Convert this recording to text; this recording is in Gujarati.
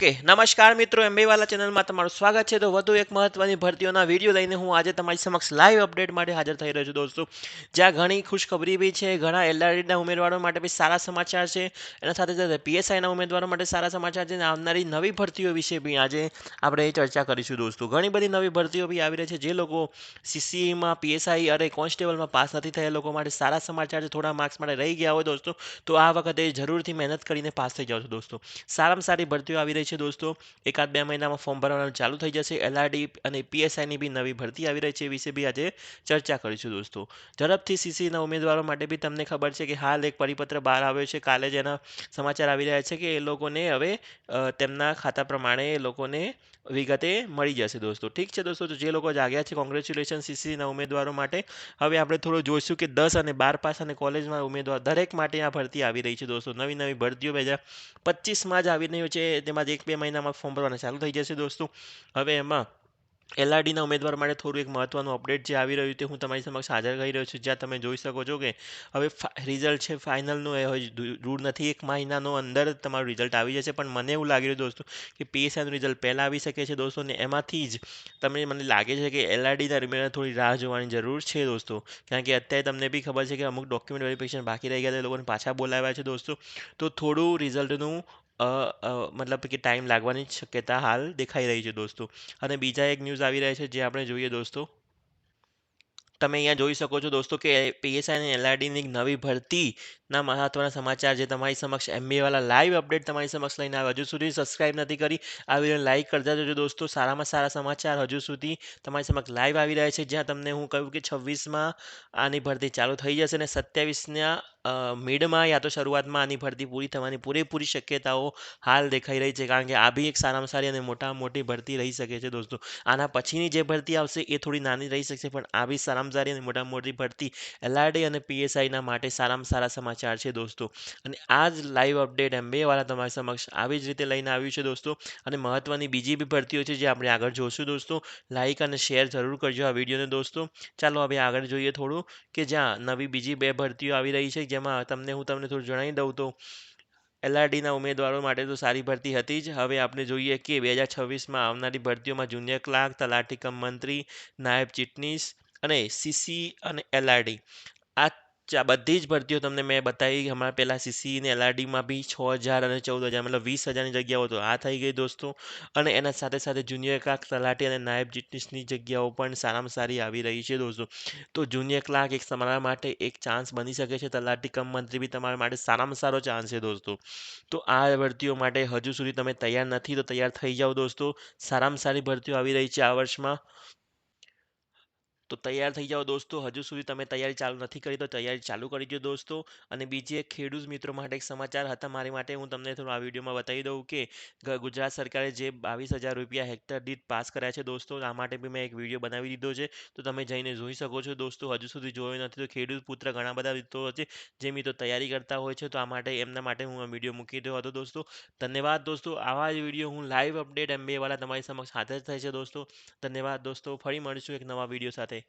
ઓકે નમસ્કાર મિત્રો એમબી વાલા ચેનલમાં તમારું સ્વાગત છે. તો વધુ એક મહત્વની ભરતીઓના વિડીયો લઈને હું આજે તમારી સમક્ષ લાઈવ અપડેટ માટે હાજર થઈ રહ્યો છું દોસ્તો. જ્યાં ઘણી ખુશખબરી બી છે, ઘણા એલઆરડીના ઉમેદવારો માટે બી સારા સમાચાર છે. એના સાથે સાથે પીએસઆઈના ઉમેદવારો માટે સારા સમાચાર છે અને આવનારી નવી ભરતીઓ વિશે બી આજે આપણે ચર્ચા કરીશું દોસ્તો. ઘણી બધી નવી ભરતીઓ બી આવી રહી છે. જે લોકો સીસીઈમાં પીએસઆઈ અરે કોન્સ્ટેબલમાં પાસ નથી થયા લોકો માટે સારા સમાચાર છે. થોડા માર્ક્સ માટે રહી ગયા હોય દોસ્તો તો આ વખતે જરૂરથી મહેનત કરીને પાસ થઈ જાઓ છો દોસ્તો. સારામાં સારી ભરતીઓ આવી રહી છે દોસ્તો. એકાદ બે મહિનામાં ફોર્મ ભરવાનું ચાલુ થઈ જશે. એલઆરડી અને પીએસઆઈની બી નવી ભરતી આવી રહી છે, એ વિશે બી આજે ચર્ચા કરીશું દોસ્તો. ઝડપથી સીસીના ઉમેદવારો માટે બી તમને ખબર છે કે હાલ એક પરિપત્ર બહાર આવ્યો છે. કાલે જ એના સમાચાર આવી રહ્યા છે કે એ લોકોને હવે તેમના ખાતા પ્રમાણે એ લોકોને વિગતે મળી જશે દોસ્તો. ઠીક છે દોસ્તો, તો જે લોકો જાગ્યા છે કોંગ્રેચ્યુલેશન સીસીના ઉમેદવારો માટે. હવે આપણે થોડું જોઈશું કે 10 અને 12 પાસ અને કોલેજમાં ઉમેદવાર દરેક માટે આ ભરતી આવી રહી છે દોસ્તો. નવી નવી ભરતીઓ 2025માં જ આવી રહ્યું છે. તેમાં જ એક બે મહિનામાં ફોર્મ ભરવાના ચાલુ થઈ જશે દોસ્તો. હવે એમાં એલઆરડીના ઉમેદવાર માટે થોડું એક મહત્વનું અપડેટ જે આવી રહ્યું તે હું તમારી સમક્ષ હાજર કરી રહ્યો છું. જ્યાં તમે જોઈ શકો છો કે હવે રિઝલ્ટ છે ફાઇનલનું, એ હવે દૂર નથી. એક મહિનાનો અંદર તમારું રિઝલ્ટ આવી જશે. પણ મને એવું લાગી રહ્યું દોસ્તો કે પીએસઆઈનું રિઝલ્ટ પહેલાં આવી શકે છે દોસ્તો. ને એમાંથી જ મને લાગે છે કે એલઆરડીના રિઝલ્ટ થોડી રાહ જોવાની જરૂર છે દોસ્તો. કારણ કે અત્યારે તમને બી ખબર છે કે અમુક ડોક્યુમેન્ટ વેરિફિકેશન બાકી રહી ગયા છે, એ લોકોને પાછા બોલાવ્યા છે દોસ્તો. તો થોડું રિઝલ્ટનું મતલબ કે ટાઈમ લાગવાની શક્યતા હાલ દેખાઈ રહી છે દોસ્તો. અને બીજા એક ન્યૂઝ આવી રહ્યા છે જે આપણે જોઈએ દોસ્તો. તમે અહીંયા જોઈ શકો છો દોસ્તો કે પીએસઆઈ અને એલઆરડીની નવી ભરતીના મહત્વના સમાચાર જે તમારી સમક્ષ એમબી વાળા લાઈવ અપડેટ તમારી સમક્ષ લઈને આવ્યા. હજુ સુધી સબસ્ક્રાઇબ નથી કરી, આ વિડીયોને લાઈક કરતા જજો દોસ્તો. સારામાં સારા સમાચાર હજુ સુધી તમારી સમક્ષ લાઈવ આવી રહ્યા છે. જ્યાં તમને હું કહ્યું કે 26માં આની ભરતી ચાલુ થઈ જશે અને 27ના મિડમાં યા તો શરૂઆતમાં આની ભરતી પૂરી થવાની પૂરેપૂરી શક્યતાઓ હાલ દેખાઈ રહી છે. કારણ કે આ બી એક સારામાં સારી અને મોટામાં મોટી ભરતી રહી શકે છે દોસ્તો. આના પછીની જે ભરતી આવશે એ થોડી નાની રહી શકશે, પણ આ બી સારામાં સારી અને મોટામાં મોટી ભરતી એલઆરડી અને પીએસઆઈના માટે સારામાં સારા સમાચાર છે દોસ્તો. અને આ જ લાઈવ અપડેટ એમબીએ વાળા તમારી સમક્ષ આવી જ રીતે લઈને આવ્યું છે દોસ્તો. અને મહત્વની બીજી બી ભરતીઓ છે જે આપણે આગળ જોશું દોસ્તો. લાઈક અને શેર જરૂર કરજો આ વિડીયોને દોસ્તો. ચાલો હવે આગળ જોઈએ થોડું કે જ્યાં નવી બીજી બે ભરતીઓ આવી રહી છે. જેમાં હું તમને થોડું જણાવી દઉં તો એલઆરડીના ઉમેદવારો માટે તો સારી ભરતી હતી જ. હવે આપણે જોઈએ કે 2026માં આવનારી ભરતીઓમાં જુનિયર ક્લાર્ક, તલાટી કમ મંત્રી, નાયબ ચીટનીસ અને સીસી અને એલઆરડી આ બધી જ ભરતીઓ તમને મેં બતાવી હમણાં પહેલાં. સીસી અને એલઆરડીમાં બી 6,000 અને 14,000 મતલબ 20,000ની જગ્યાઓ તો આ થઈ ગઈ દોસ્તો. અને એના સાથે સાથે જુનિયર ક્લાર્ક, તલાટી અને નાયબ ચીટનીસની જગ્યાઓ પણ સારામાં સારી આવી રહી છે દોસ્તો. તો જુનિયર ક્લાર્ક એક તમારા માટે એક ચાન્સ બની શકે છે. તલાટી કમ મંત્રી બી તમારા માટે સારામાં સારો ચાન્સ છે દોસ્તો. તો આ ભરતીઓ માટે હજુ સુધી તમે તૈયાર નથી તો તૈયાર થઈ જાઓ દોસ્તો. સારામાં સારી ભરતીઓ આવી રહી છે આ વર્ષમાં. તો તૈયાર થઈ જાઓ દોસ્તો. હજુ સુધી તમે તૈયારી ચાલુ નથી કરી તો તૈયારી ચાલુ કરી દો દોસ્તો. અને બીજી એક ખેડૂત મિત્રો માટે એક સમાચાર હતા મારી માટે, હું તમને થોડું આ વિડીયોમાં બતાવી દઉં કે ગુજરાત સરકારે જે 22,000 રૂપિયા હેક્ટર દીઠ પાસ કર્યા છે દોસ્તો. આ માટે બી મેં એક વિડીયો બનાવી દીધો છે, તો તમે જઈને જોઈ શકો છો દોસ્તો. હજુ સુધી જોયો નથી તો ખેડૂત પુત્ર ઘણા બધા મિત્રો છે જે મિત્રો તૈયારી કરતા હોય છે, તો આ માટે એમના માટે હું આ વિડીયો મૂકી રહ્યો હતો દોસ્તો. ધન્યવાદ દોસ્તો. આવા જ વિડીયો હું લાઈવ અપડેટ એમબીએ વાળા તમારી સમક્ષ હાજર થાય છે દોસ્તો. ધન્યવાદ દોસ્તો. ફરી મળીશું એક નવા વિડીયો સાથે.